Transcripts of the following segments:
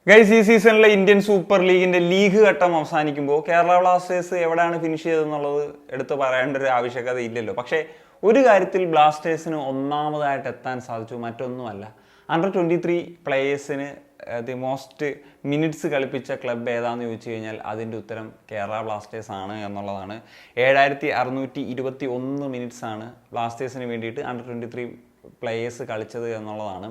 Guys, ഈ സീസണിലെ Indian super ലീഗിന്റെ ലീഗ് ഘട്ടം അവസാനിക്കുമ്പോൾ കേരള ബ്ലാസ്റ്റേഴ്സ് എവിടെയാണ് ഫിനിഷ് ചെയ്തതെന്നുള്ളത് എടുത്ത് പറയേണ്ട ഒരു ആവശ്യകത ഇല്ലല്ലോ. പക്ഷേ ഒരു കാര്യത്തിൽ ബ്ലാസ്റ്റേഴ്സിന് ഒന്നാമതായിട്ട് എത്താൻ സാധിച്ചു, മറ്റൊന്നുമല്ല. Under-23 പ്ലേയേഴ്സിന് ദി മോസ്റ്റ് മിനിറ്റ്സ് കളിപ്പിച്ച ക്ലബ്ബ് ഏതാണെന്ന് ചോദിച്ചു കഴിഞ്ഞാൽ അതിൻ്റെ ഉത്തരം കേരള ബ്ലാസ്റ്റേഴ്സ് ആണ് എന്നുള്ളതാണ്. 7621 മിനിറ്റ്സാണ് ബ്ലാസ്റ്റേഴ്സിന് വേണ്ടിയിട്ട് Under-23 പ്ലേയേഴ്സ് കളിച്ചത് എന്നുള്ളതാണ്.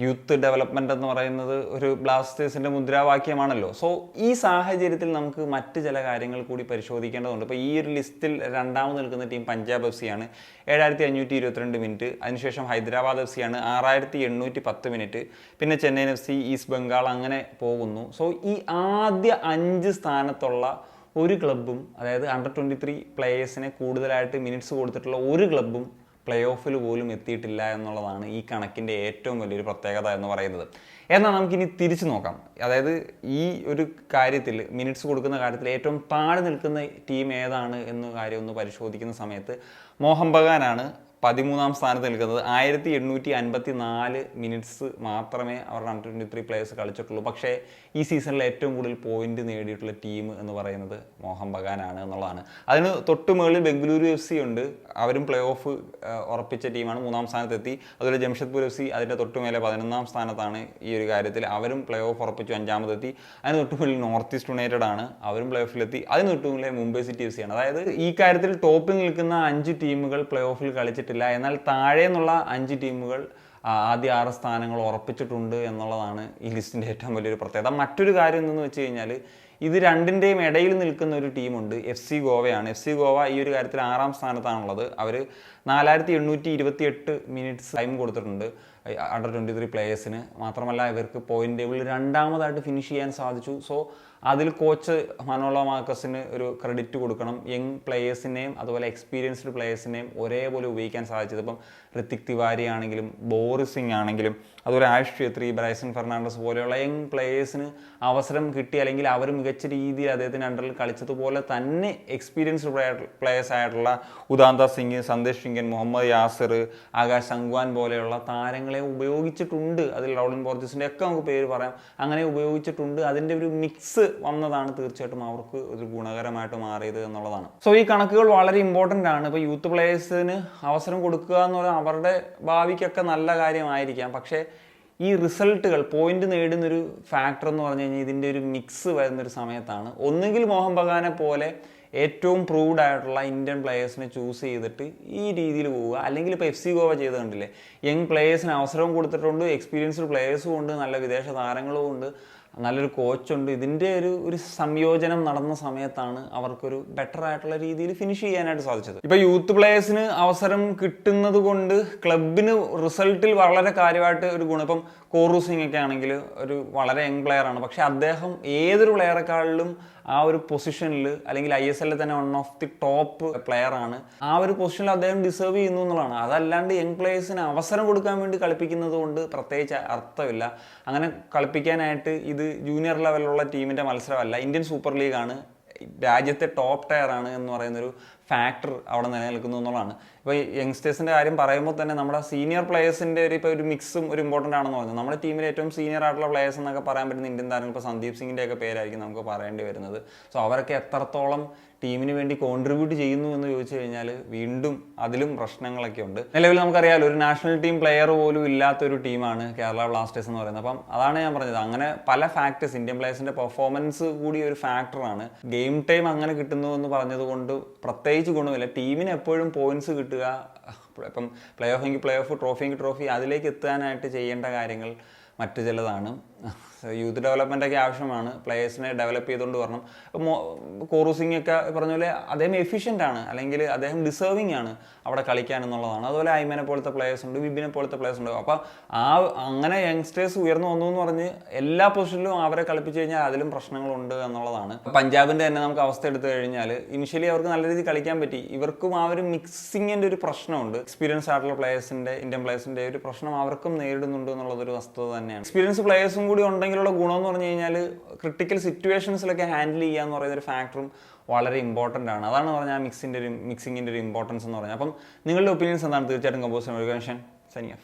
യൂത്ത് ഡെവലപ്മെൻ്റ് എന്ന് പറയുന്നത് ഒരു ബ്ലാസ്റ്റേഴ്സിൻ്റെ മുദ്രാവാക്യമാണല്ലോ. സോ ഈ സാഹചര്യത്തിൽ നമുക്ക് മറ്റ് ചില കാര്യങ്ങൾ കൂടി പരിശോധിക്കേണ്ടതുണ്ട്. ഇപ്പോൾ ഈ ഒരു ലിസ്റ്റിൽ രണ്ടാമത് നിൽക്കുന്ന ടീം പഞ്ചാബ് FC ആണ്, 7522 മിനിറ്റ്. അതിനുശേഷം ഹൈദരാബാദ് FC ആണ് 6810 മിനിറ്റ്. പിന്നെ ചെന്നൈയിൻ FC, ഈസ്റ്റ് ബംഗാൾ, അങ്ങനെ പോകുന്നു. സോ ഈ ആദ്യ 5 സ്ഥാനത്തുള്ള ഒരു ക്ലബ്ബും, അതായത് Under-23 പ്ലേയേഴ്സിനെ കൂടുതലായിട്ട് മിനിറ്റ്സ് കൊടുത്തിട്ടുള്ള ഒരു ക്ലബ്ബും പ്ലേ ഓഫിൽ പോലും എത്തിയിട്ടില്ല എന്നുള്ളതാണ് ഈ കണക്കിൻ്റെ ഏറ്റവും വലിയൊരു പ്രത്യേകത എന്ന് പറയുന്നത്. എന്നാൽ നമുക്കിനി തിരിച്ചു നോക്കാം. അതായത് ഈ ഒരു കാര്യത്തിൽ, മിനിറ്റ്സ് കൊടുക്കുന്ന കാര്യത്തിൽ ഏറ്റവും താഴെ നിൽക്കുന്ന ടീം ഏതാണ് എന്ന കാര്യം ഒന്ന് പരിശോധിക്കുന്ന സമയത്ത് മോഹൻ ബഗാനാണ് 13ാം സ്ഥാനത്ത് നിൽക്കുന്നത്. 1854 മിനിറ്റ്സ് മാത്രമേ അവരുടെ Under-23 പ്ലേയേഴ്സ് കളിച്ചിട്ടുള്ളൂ. പക്ഷേ ഈ സീസണിൽ ഏറ്റവും കൂടുതൽ പോയിന്റ് നേടിയിട്ടുള്ള ടീം എന്ന് പറയുന്നത് മോഹൻ ബഗാനാണ് എന്നുള്ളതാണ്. അതിന് തൊട്ട് മുകളിൽ ബംഗളൂരു FC ഉണ്ട്. അവരും പ്ലേ ഓഫ് ഉറപ്പിച്ച ടീമാണ്, 3ാം സ്ഥാനത്തെത്തി. അതുപോലെ ജംഷഡ്പൂർ FC അതിൻ്റെ തൊട്ട് മേലെ 11ാം സ്ഥാനത്താണ്. ഈ ഒരു കാര്യത്തിൽ അവരും പ്ലേ ഓഫ് ഉറപ്പിച്ചു, 5ാമതെത്തി. അതിന് തൊട്ട് മുകളിൽ നോർത്ത് ഈസ്റ്റ് യുണൈറ്റഡ് ആണ്, അവരും പ്ലേ ഓഫിലെത്തി. അതിന് തൊട്ട് മുകളിൽ മുംബൈ സിറ്റി FC ആണ്. അതായത് ഈ കാര്യത്തിൽ ടോപ്പിൽ നിൽക്കുന്ന 5 ടീമുകൾ പ്ലേ ഓഫിൽ കളിച്ചിട്ടില്ല. എന്നാൽ താഴെ നിന്നുള്ള 5 ടീമുകൾ ആദ്യ 6 സ്ഥാനങ്ങൾ ഉറപ്പിച്ചിട്ടുണ്ട് എന്നുള്ളതാണ് ഈ ലിസ്റ്റിൻ്റെ ഏറ്റവും വലിയൊരു പ്രത്യേകത. മറ്റൊരു കാര്യം എന്തെന്ന് വെച്ച് കഴിഞ്ഞാൽ, ഇത് രണ്ടിൻ്റെയും ഇടയിൽ നിൽക്കുന്ന ഒരു ടീമുണ്ട്, FC ഗോവയാണ്. FC ഗോവ ഈ ഒരു കാര്യത്തിൽ 6ാം സ്ഥാനത്താണുള്ളത്. അവർ 4828 മിനിറ്റ്സ് ടൈം കൊടുത്തിട്ടുണ്ട് Under-23 പ്ലേയേഴ്സിന്. മാത്രമല്ല ഇവർക്ക് പോയിന്റ് ടേബിളിൽ രണ്ടാമതായിട്ട് ഫിനിഷ് ചെയ്യാൻ സാധിച്ചു. സോ അതിൽ കോച്ച് മനോള മാർക്കസിന് ഒരു ക്രെഡിറ്റ് കൊടുക്കണം. യങ് പ്ലേയേഴ്സിനെയും അതുപോലെ എക്സ്പീരിയൻസ്ഡ് പ്ലേയേഴ്സിനെയും ഒരേപോലെ ഉപയോഗിക്കാൻ സാധിച്ചത്. ഇപ്പം ഋത്തിക് തിവാരി ആണെങ്കിലും ബോറിസ് സിംഗ് ആണെങ്കിലും അതുപോലെ ആയുഷ് ഛേത്രി, ബ്രൈസൺ ഫെർണാണ്ടസ് പോലെയുള്ള യങ് പ്ലേയേഴ്സിന് അവസരം കിട്ടി, അല്ലെങ്കിൽ അവർ മികച്ച രീതിയിൽ അദ്ദേഹത്തിൻ്റെ അണ്ടറിൽ കളിച്ചതുപോലെ തന്നെ എക്സ്പീരിയൻസ്ഡ് പ്ലേയേഴ്സ് ആയിട്ടുള്ള ഉദാന്ത സിംഗ്, സന്ദേശ് ശിങ്കൻ, മുഹമ്മദ് യാസിർ, ആകാശ് സംഗ്വാൻ പോലെയുള്ള താരങ്ങളെ ഉപയോഗിച്ചിട്ടുണ്ട്. അതിൽ റൗളിൻ ബോർജസിൻ്റെ ഒക്കെ നമുക്ക് പേര് പറയാം. അങ്ങനെ ഉപയോഗിച്ചിട്ടുണ്ട്. അതിൻ്റെ ഒരു മിക്സ് വന്നതാണ് തീർച്ചയായിട്ടും അവർക്ക് ഒരു ഗുണകരമായിട്ട് മാറിയത് എന്നുള്ളതാണ്. സോ ഈ കണക്കുകൾ വളരെ ഇമ്പോർട്ടൻ്റ് ആണ്. ഇപ്പോൾ യൂത്ത് പ്ലേയേഴ്സിന് അവസരം കൊടുക്കുക എന്ന് പറഞ്ഞാൽ അവരുടെ ഭാവിക്കൊക്കെ നല്ല കാര്യമായിരിക്കാം. പക്ഷേ ഈ റിസൾട്ടുകൾ, പോയിന്റ് നേടുന്നൊരു ഫാക്ടർ എന്ന് പറഞ്ഞു കഴിഞ്ഞാൽ ഇതിൻ്റെ ഒരു മിക്സ് വരുന്നൊരു സമയത്താണ്. ഒന്നുകിൽ മോഹൻ ബഗാനെ പോലെ ഏറ്റവും പ്രൂവ്ഡ് ആയിട്ടുള്ള ഇന്ത്യൻ പ്ലേയേഴ്സിനെ ചൂസ് ചെയ്തിട്ട് ഈ രീതിയിൽ പോവുക, അല്ലെങ്കിൽ ഇപ്പോൾ FC ഗോവ ചെയ്ത് കണ്ടില്ലേ, യങ് പ്ലേയേഴ്സിന് അവസരവും കൊടുത്തിട്ടുണ്ട്, എക്സ്പീരിയൻസ്ഡ് പ്ലേയേഴ്സും ഉണ്ട്, നല്ല വിദേശ താരങ്ങളും ഉണ്ട്, നല്ലൊരു കോച്ചുണ്ട്. ഇതിൻ്റെ ഒരു സംയോജനം നടന്ന സമയത്താണ് അവർക്കൊരു ബെറ്റർ ആയിട്ടുള്ള രീതിയിൽ ഫിനിഷ് ചെയ്യാനായിട്ട് സാധിച്ചത്. ഇപ്പോൾ യൂത്ത് പ്ലേയേഴ്സിന് അവസരം കിട്ടുന്നത് കൊണ്ട് ക്ലബിന് റിസൾട്ടിൽ വളരെ കാര്യമായിട്ട് ഒരു ഗുണം. ഇപ്പം കോറു സിംഗ് ഒക്കെ ആണെങ്കിൽ ഒരു വളരെ യങ് പ്ലെയർ ആണ്. പക്ഷേ അദ്ദേഹം ഏതൊരു പ്ലെയറെക്കാളിലും ആ ഒരു പൊസിഷനിൽ, അല്ലെങ്കിൽ ISL തന്നെ one of the top player ആണ്. ആ ഒരു പൊസിഷനിൽ അദ്ദേഹം ഡിസേർവ് ചെയ്യുന്നു എന്നുള്ളതാണ്. അതല്ലാണ്ട് യങ് പ്ലേയേഴ്സിന് അവസരം കൊടുക്കാൻ വേണ്ടി കളിപ്പിക്കുന്നത് കൊണ്ട് പ്രത്യേകിച്ച് അർത്ഥമില്ല. അങ്ങനെ കളിപ്പിക്കാനായിട്ട് ഇത് ജൂനിയർ ലെവലിലുള്ള ടീമിൻ്റെ മത്സരമല്ല, ഇന്ത്യൻ സൂപ്പർ ലീഗാണ്, രാജ്യത്തെ ടോപ്പ് ടയർ ആണ് എന്ന് പറയുന്നൊരു ഫാക്ടർ അവിടെ നിലനിൽക്കുന്നു എന്നുള്ളതാണ്. ഇപ്പോൾ യങ്സ്റ്റേഴ്സിൻ്റെ കാര്യം പറയുമ്പോൾ തന്നെ നമ്മുടെ സീനിയർ പ്ലേയേഴ്സിൻ്റെ ഇപ്പോൾ ഒരു മിക്സും ഒരു ഇമ്പോർട്ടൻ്റ് ആണെന്ന് പറഞ്ഞു. നമ്മുടെ ടീമിൽ ഏറ്റവും സീനിയർ ആയിട്ടുള്ള പ്ലേയേഴ്സ് എന്നൊക്കെ പറയാൻ പറ്റുന്ന ഇന്ത്യൻ താരങ്ങൾ ഇപ്പോൾ സന്ദീപ് സിംഗിൻ്റെ ഒക്കെ പേരായിരിക്കും നമുക്ക് പറയേണ്ടി വരുന്നത്. സോ അവരൊക്കെ എത്രത്തോളം ടീമിന് വേണ്ടി കോൺട്രിബ്യൂട്ട് ചെയ്യുന്നു എന്ന് ചോദിച്ചു കഴിഞ്ഞാൽ വീണ്ടും അതിലും പ്രശ്നങ്ങളൊക്കെ ഉണ്ട്. നിലവിൽ നമുക്കറിയാമല്ലോ, ഒരു നാഷണൽ ടീം പ്ലെയർ പോലും ഇല്ലാത്തൊരു ടീമാണ് കേരള ബ്ലാസ്റ്റേഴ്സ് എന്ന് പറയുന്നത്. അപ്പം അതാണ് ഞാൻ പറഞ്ഞത്, അങ്ങനെ പല ഫാക്ടേഴ്സ്, ഇന്ത്യൻ പ്ലേയേഴ്സിൻ്റെ പെർഫോമൻസ് കൂടി ഒരു ഫാക്ടറാണ്. ഗെയിം ടൈം അങ്ങനെ കിട്ടുന്നു എന്ന് പറഞ്ഞത് കൊണ്ട് പ്രത്യേകിച്ച് ഗുണമില്ല. ടീമിന് എപ്പോഴും പോയിന്റ്സ് കിട്ടുക, ഇപ്പം പ്ലേ ഓഫ് എങ്കിൽ പ്ലേ ഓഫ്, ട്രോഫി എങ്കിൽ ട്രോഫി, അതിലേക്ക് എത്താനായിട്ട് ചെയ്യേണ്ട കാര്യങ്ങൾ മറ്റു ചിലതാണ്. യൂത്ത് ഡെവലപ്മെൻ്റൊക്കെ ആവശ്യമാണ്, പ്ലേയേഴ്സിനെ ഡെവലപ്പ് ചെയ്തുകൊണ്ട് വരണം. കോറു സിംഗ് ഒക്കെ പറഞ്ഞ പോലെ അദ്ദേഹം എഫിഷ്യൻ്റ് ആണ്, അല്ലെങ്കിൽ അദ്ദേഹം ഡിസേർവിങ് ആണ് അവിടെ കളിക്കാൻ എന്നുള്ളതാണ്. അതുപോലെ ഐമനെ പോലത്തെ പ്ലേയേഴ്സ് ഉണ്ട്, വിപിനെ പോലത്തെ പ്ലേയേഴ്സ് ഉണ്ട്. അപ്പോൾ അങ്ങനെ യങ്സ്റ്റേഴ്സ് ഉയർന്നു വന്നു എന്ന് പറഞ്ഞ് എല്ലാ പൊസിഷനിലും അവരെ കളിപ്പിച്ച് കഴിഞ്ഞാൽ അതിലും പ്രശ്നങ്ങളുണ്ട് എന്നുള്ളതാണ്. പഞ്ചാബിൻ്റെ തന്നെ നമുക്ക് അവസ്ഥ എടുത്തു കഴിഞ്ഞാൽ ഇനിഷ്യലി അവർക്ക് നല്ല രീതിയിൽ കളിക്കാൻ പറ്റി. ഇവർക്കും ആ ഒരു മിക്സിങ്ങിൻ്റെ ഒരു പ്രശ്നമുണ്ട്. എക്സ്പീരിയൻസ് ആയിട്ടുള്ള പ്ലേയേഴ്സിൻ്റെ, ഇന്ത്യൻ പ്ലേയേഴ്സിൻ്റെ ഒരു പ്രശ്നം അവർക്കും നേരിടുന്നുണ്ട് എന്നുള്ളതൊരു വസ്തുത തന്നെയാണ്. എക്സ്പീരിയൻസ് പ്ലേയേഴ്സും കൂടി ഉണ്ടെങ്കിലുള്ള ഗുണം എന്ന് പറഞ്ഞു കഴിഞ്ഞാൽ ക്രിട്ടിക്കൽ സിറ്റുവേഷൻസിലൊക്കെ ഹാൻഡിൽ ചെയ്യുക എന്ന് പറയുന്ന ഒരു ഫാക്ടറും വളരെ ഇമ്പോർട്ടൻ്റ് ആണ്. അതാണ് പറഞ്ഞാൽ മിക്സിങ്ങിൻ്റെ ഒരു ഇമ്പോർട്ടൻസ് എന്ന് പറഞ്ഞാൽ. അപ്പം നിങ്ങളുടെ ഒപ്പീനിയൻസ് എന്താണ്? തീർച്ചയായിട്ടും കമ്പോസ് സൈനിങ് ഓഫ്.